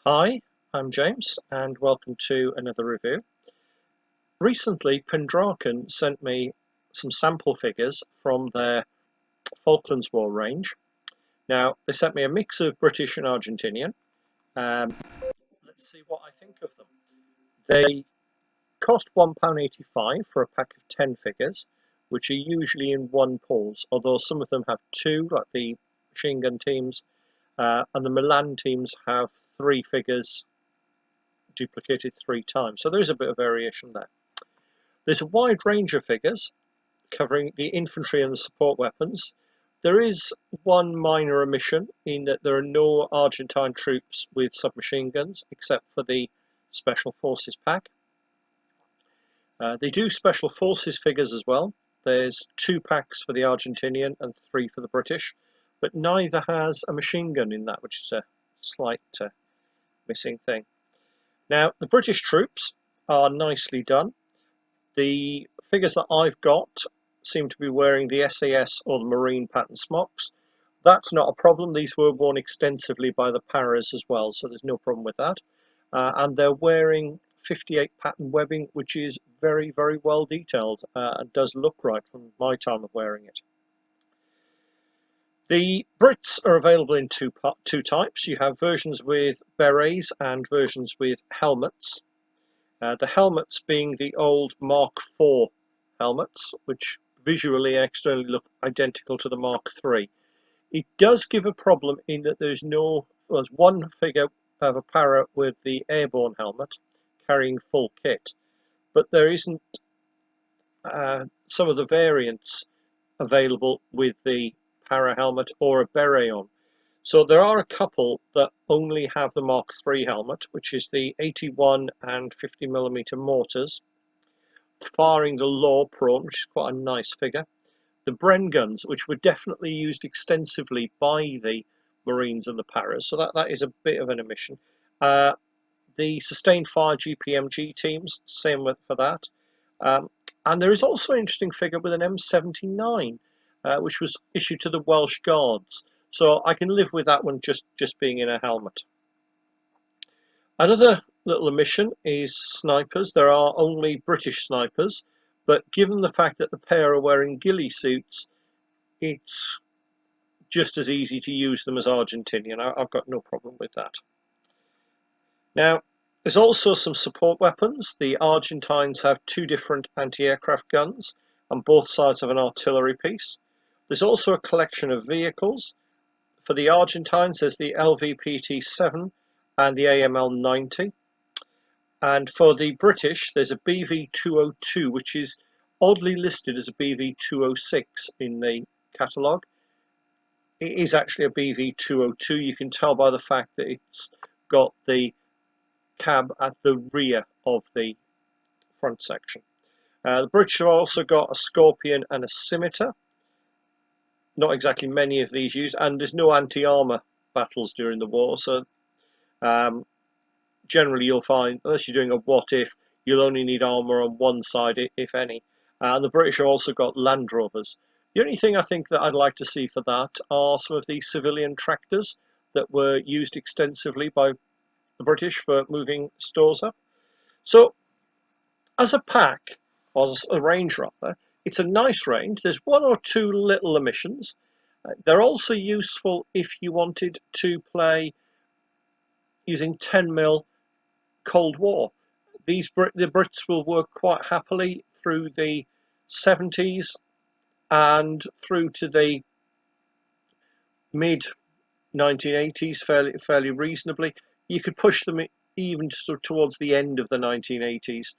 Hi, I'm James and welcome to another review. Recently, Pendraken sent me some sample figures from their Falklands War range. Now, they sent me a mix of British and Argentinian. Um, let's see what I think of them. They cost £1.85 for a pack of 10 figures, which are usually in one pulls, although some of them have two, like the machine gun teams, and the Milan teams have 3 figures duplicated 3 times. So there is a bit of variation there. There's a wide range of figures covering the infantry and the support weapons. There is one minor omission in that there are no Argentine troops with submachine guns except for the Special Forces pack. They do Special Forces figures as well. There's 2 packs for the Argentinian and 3 for the British, but neither has a machine gun in that, which is a slight missing thing. Now, the British troops are nicely done. The figures that I've got seem to be wearing the SAS or the Marine pattern smocks. That's not a problem. These were worn extensively by the paras as well, so there's no problem with that. And they're wearing 58 pattern webbing, which is very, very well detailed and does look right from my time of wearing it. The Brits are available in two types. You have versions with berets and versions with helmets. The helmets being the old Mark IV helmets, which visually and externally look identical to the Mark III. It does give a problem in that there's one figure of a para with the airborne helmet carrying full kit, but there isn't some of the variants available with the para helmet or a beret on. So there are a couple that only have the Mark III helmet, which is the 81 and 50mm mortars, firing the Law Prone, which is quite a nice figure. The Bren guns, which were definitely used extensively by the Marines and the Paras, so that is a bit of an omission. The Sustained Fire GPMG teams, same for that. And there is also an interesting figure with an M79, which was issued to the Welsh Guards. So I can live with that one just being in a helmet. Another little omission is snipers. There are only British snipers, but given the fact that the pair are wearing ghillie suits, it's just as easy to use them as Argentinian. I've got no problem with that. Now, there's also some support weapons. The Argentines have 2 different anti-aircraft guns, and both sides have an artillery piece. There's also a collection of vehicles. For the Argentines, there's the LVPT-7 and the AML-90. And for the British, there's a BV-202, which is oddly listed as a BV-206 in the catalogue. It is actually a BV-202. You can tell by the fact that it's got the cab at the rear of the front section. The British have also got a Scorpion and a Scimitar. Not exactly many of these used, and there's no anti-armour battles during the war, so generally you'll find, unless you're doing a what if, you'll only need armour on one side, if any. And the British have also got Land Rovers. The only thing I think that I'd like to see for that are some of these civilian tractors that were used extensively by the British for moving stores up. So as a pack, or as a range rather, it's a nice range. There's 1 or 2 little omissions. They're also useful if you wanted to play using 10mm Cold War. The Brits will work quite happily through the 70s and through to the mid 1980s fairly reasonably. You could push them even towards the end of the 1980s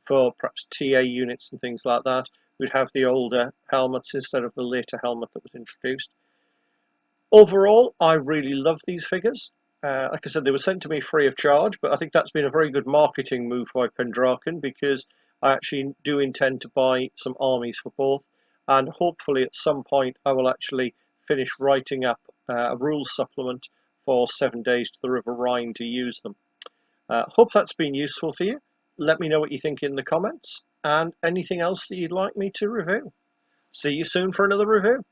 for perhaps TA units and things like that. We'd have the older helmets instead of the later helmet that was introduced. Overall, I really love these figures. Like I said, they were sent to me free of charge, but I think that's been a very good marketing move by Pendraken, because I actually do intend to buy some armies for both, and hopefully at some point I will actually finish writing up a rules supplement for 7 Days to the River Rhine to use them. Hope that's been useful for you. Let me know what you think in the comments, and anything else that you'd like me to review. See you soon for another review.